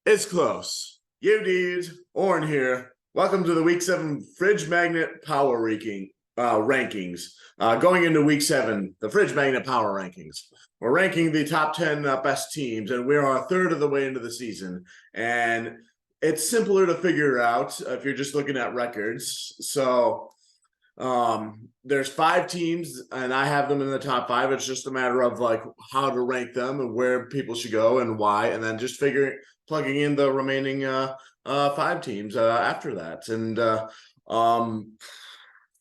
It's close. You dudes, Oren here. Welcome to the Week 7 Fridge Magnet Power Rankings. Going into Week 7, the Fridge Magnet Power Rankings. We're ranking the top 10 best teams, and we are a third of the way into the season. And it's simpler to figure out if you're just looking at records. So there's 5 teams, and I have them in the top 5. It's just a matter of like how to rank them and where people should go and why, and then just plugging in the remaining 5 teams after that. And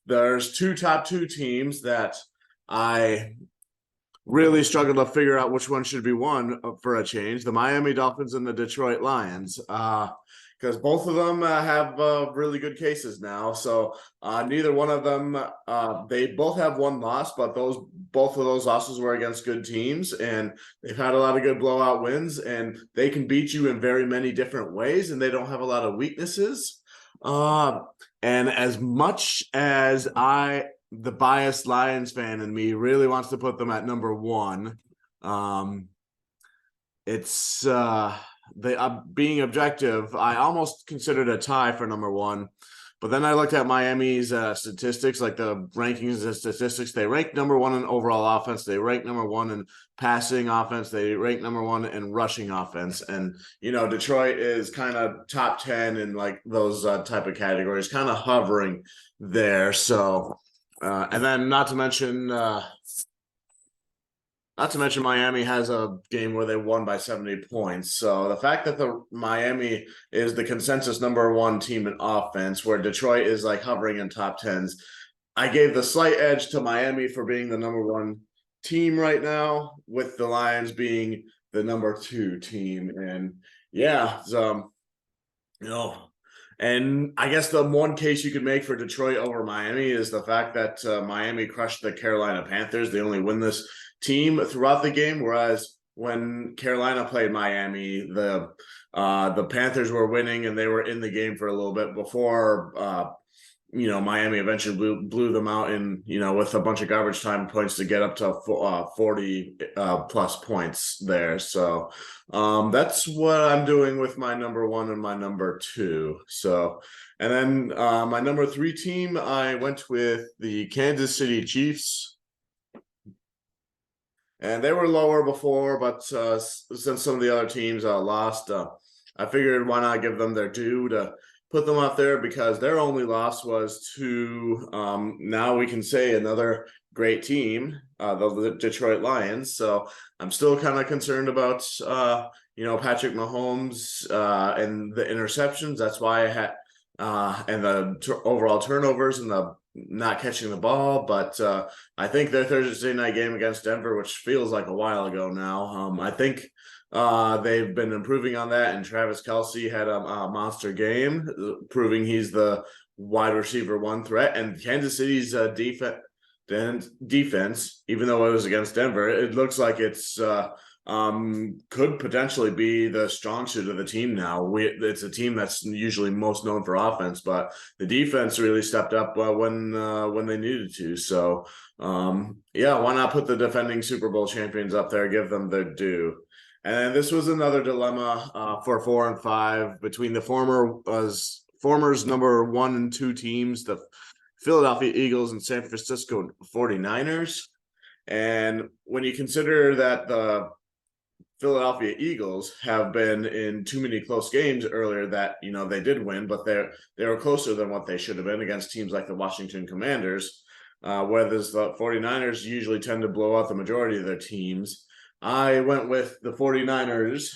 there's top 2 teams that I really struggle to figure out which one should be one for a change: the Miami Dolphins and the Detroit Lions. Because both of them have really good cases now. So neither one of them, they both have one loss, but both of those losses were against good teams, and they've had a lot of good blowout wins, and they can beat you in very many different ways, and they don't have a lot of weaknesses. And as much as the biased Lions fan in me really wants to put them at number 1, it's being objective, I almost considered a tie for number 1, but then I looked at Miami's statistics, like the rankings and statistics. They rank number 1 in overall offense. They rank number 1 in passing offense. They rank number 1 in rushing offense. And, Detroit is kind of top 10 in like those type of categories, kind of hovering there. So, and then not to mention Miami has a game where they won by 70 points. So the fact that the Miami is the consensus number 1 team in offense, where Detroit is like hovering in top 10s, I gave the slight edge to Miami for being the number 1 team right now, with the Lions being the number 2 team. And yeah, and I guess the one case you could make for Detroit over Miami is the fact that Miami crushed the Carolina Panthers. They only win this team throughout the game, whereas when Carolina played Miami, the Panthers were winning and they were in the game for a little bit before Miami eventually blew them out in with a bunch of garbage time points to get up to 40 plus points there. So that's what I'm doing with my number 1 and my number 2. So, and then my number 3 team, I went with the Kansas City Chiefs. And they were lower before, but since some of the other teams lost, I figured why not give them their due to put them up there, because their only loss was to, now we can say, another great team, the Detroit Lions. So I'm still kind of concerned about, Patrick Mahomes and the interceptions. That's why I had, and the overall turnovers and the not catching the ball. But I think their Thursday night game against Denver, which feels like a while ago now, I think they've been improving on that, and Travis Kelce had a monster game, proving he's the wide receiver 1 threat. And Kansas City's defense, even though it was against Denver, it looks like it's could potentially be the strong suit of the team now. It's a team that's usually most known for offense, but the defense really stepped up when they needed to. So yeah, why not put the defending Super Bowl champions up there, give them their due? And this was another dilemma for 4 and 5 between the former's number 1 and 2 teams, the Philadelphia Eagles and San Francisco 49ers. And when you consider that the Philadelphia Eagles have been in too many close games earlier that, they did win, but they were closer than what they should have been against teams like the Washington Commanders, whereas the 49ers usually tend to blow out the majority of their teams. I went with the 49ers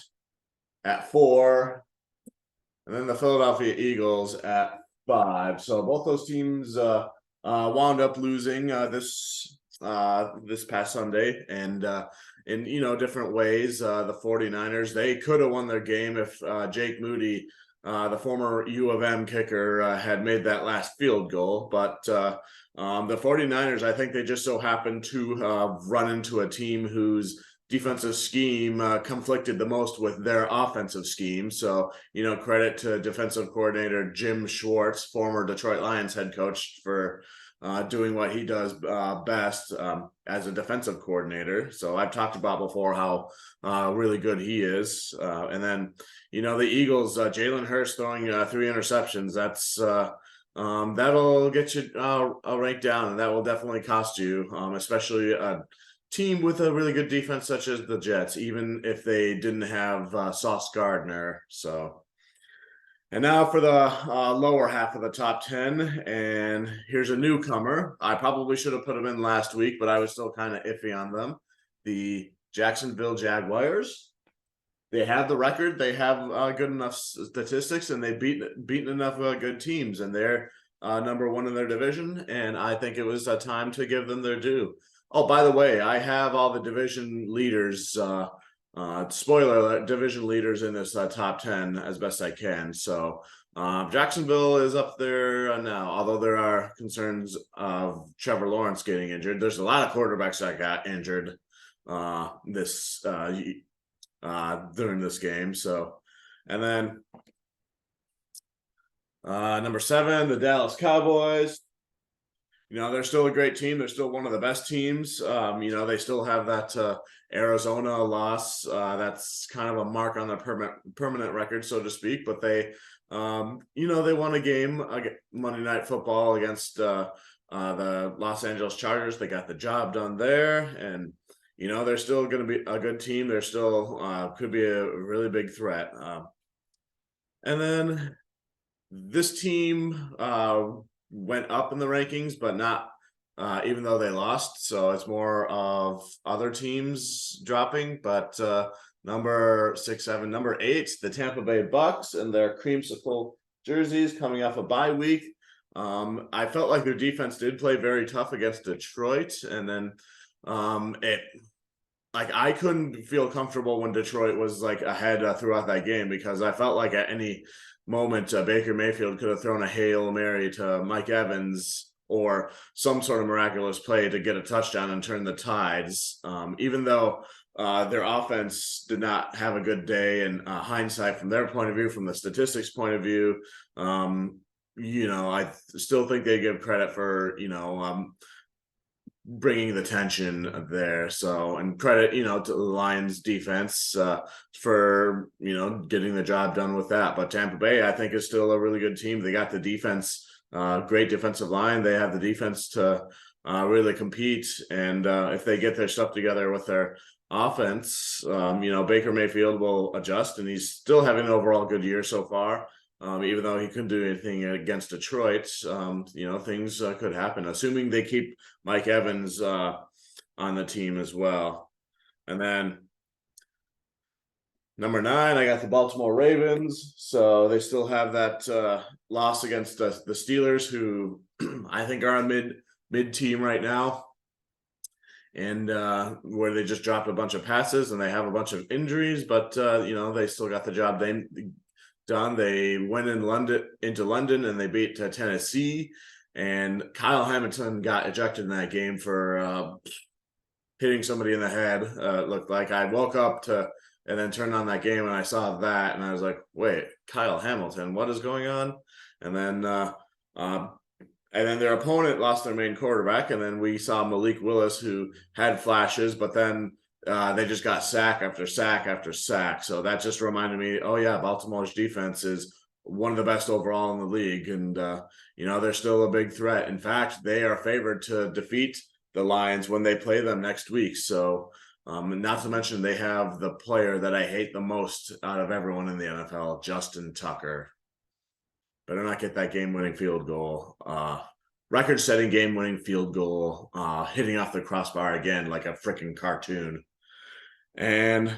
at 4, and then the Philadelphia Eagles at 5. So both those teams wound up losing this past Sunday, and in different ways. The 49ers, they could have won their game if Jake Moody the former U of M kicker had made that last field goal. But the 49ers, I think they just so happened to run into a team whose defensive scheme conflicted the most with their offensive scheme. So, credit to defensive coordinator Jim Schwartz, former Detroit Lions head coach, for doing what he does best as a defensive coordinator. So I've talked about before how really good he is. And then, the Eagles, Jalen Hurts throwing 3 interceptions. That'll get you ranked down, and that will definitely cost you, especially a team with a really good defense such as the Jets, even if they didn't have Sauce Gardner. So, and now for the lower half of the top 10, and here's a newcomer. I probably should have put them in last week, but I was still kind of iffy on them. The Jacksonville Jaguars. They have the record. They have good enough statistics, and they've beaten enough good teams, and they're number 1 in their division. And I think it was time to give them their due. Oh, by the way, I have all the division leaders. Spoiler alert, division leaders in this top 10 as best I can. So Jacksonville is up there now, although there are concerns of Trevor Lawrence getting injured. There's a lot of quarterbacks that got injured during this game. So, and then number 7, the Dallas Cowboys. They're still a great team. They're still one of the best teams. They still have that Arizona loss. That's kind of a mark on their permanent record, so to speak. But they won a game, Monday Night Football, against the Los Angeles Chargers. They got the job done there, and they're still going to be a good team. They're still could be a really big threat. And then this team went up in the rankings, but not even though they lost. So it's more of other teams dropping. But number 6, 7, number 8, the Tampa Bay Bucks and their creamsicle jerseys coming off a bye week. I felt like their defense did play very tough against Detroit, and then I couldn't feel comfortable when Detroit was ahead throughout that game, because I felt like at any moment Baker Mayfield could have thrown a Hail Mary to Mike Evans or some sort of miraculous play to get a touchdown and turn the tides. Even though their offense did not have a good day, and hindsight from their point of view, from the statistics point of view, I still think they give credit for, bringing the tension there. So, and credit, to the Lions defense for, getting the job done with that. But Tampa Bay, I think, is still a really good team. They got the defense, great defensive line. They have the defense to really compete. And if they get their stuff together with their offense, Baker Mayfield will adjust, and he's still having an overall good year so far. Even though he couldn't do anything against Detroit, things could happen, assuming they keep Mike Evans on the team as well. And then number 9, I got the Baltimore Ravens. So they still have that loss against the Steelers, who I think are a mid team right now, and where they just dropped a bunch of passes and they have a bunch of injuries, but they still got the job done. They went into London and they beat Tennessee, and Kyle Hamilton got ejected in that game for hitting somebody in the head. It looked like. I woke up and then turned on that game and I saw that, and I was like, wait, Kyle Hamilton, what is going on? And then their opponent lost their main quarterback, and then we saw Malik Willis, who had flashes, but then they just got sack after sack after sack. So that just reminded me, oh yeah, Baltimore's defense is one of the best overall in the league. And, they're still a big threat. In fact, they are favored to defeat the Lions when they play them next week. So, not to mention they have the player that I hate the most out of everyone in the NFL, Justin Tucker. Better not get that game-winning field goal. Record-setting game-winning field goal, hitting off the crossbar again like a freaking cartoon. And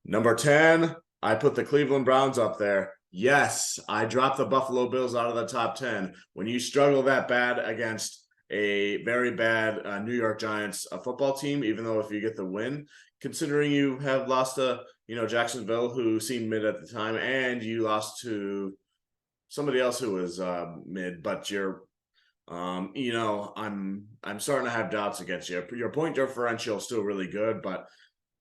number 10, I put the Cleveland Browns up there. Yes, I dropped the Buffalo Bills out of the top 10. When you struggle that bad against a very bad New York Giants football team, even though if you get the win, considering you have lost to Jacksonville, who seemed mid at the time, and you lost to somebody else who was mid, but you're you know, I'm starting to have doubts against you. Your point differential is still really good, but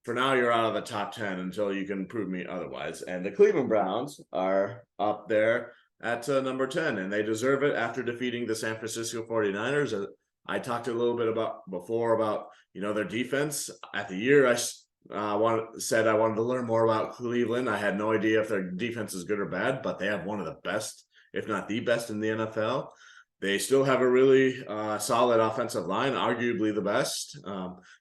for now you're out of the top 10 until you can prove me otherwise. And the Cleveland Browns are up there at number 10, and they deserve it after defeating the San Francisco 49ers. I talked a little bit about before about, you know, their defense at the year. Said I wanted to learn more about Cleveland. I had no idea if their defense is good or bad, but they have one of the best, if not the best, in the NFL. They still have a really solid offensive line, arguably the best.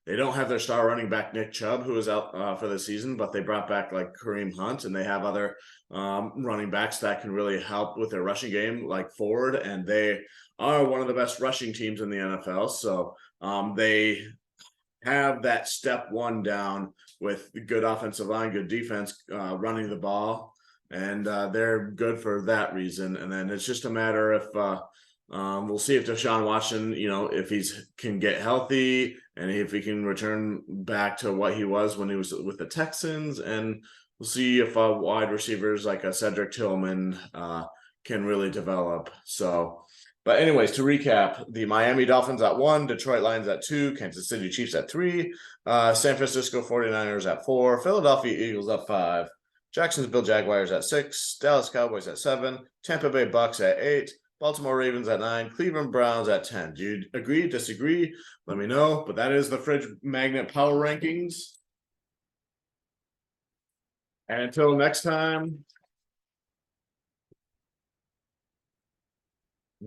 They don't have their star running back, Nick Chubb, who is out for the season, but they brought back like Kareem Hunt, and they have other running backs that can really help with their rushing game, like Ford, and they are one of the best rushing teams in the NFL. So they have that step one down with good offensive line, good defense, running the ball, and they're good for that reason. And then it's just a matter if we'll see if Deshaun Watson, you know, if he's can get healthy and if he can return back to what he was when he was with the Texans, and we'll see if wide receivers like a Cedric Tillman can really develop. So, but anyways, to recap, the Miami Dolphins at 1, Detroit Lions at 2, Kansas City Chiefs at 3, San Francisco 49ers at 4, Philadelphia Eagles at 5, Jacksonville Jaguars at 6, Dallas Cowboys at 7, Tampa Bay Bucks at 8, Baltimore Ravens at 9, Cleveland Browns at 10. Do you agree, disagree? Let me know. But that is the Fridge Magnet Power Rankings. And until next time,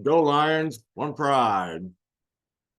go Lions, one pride.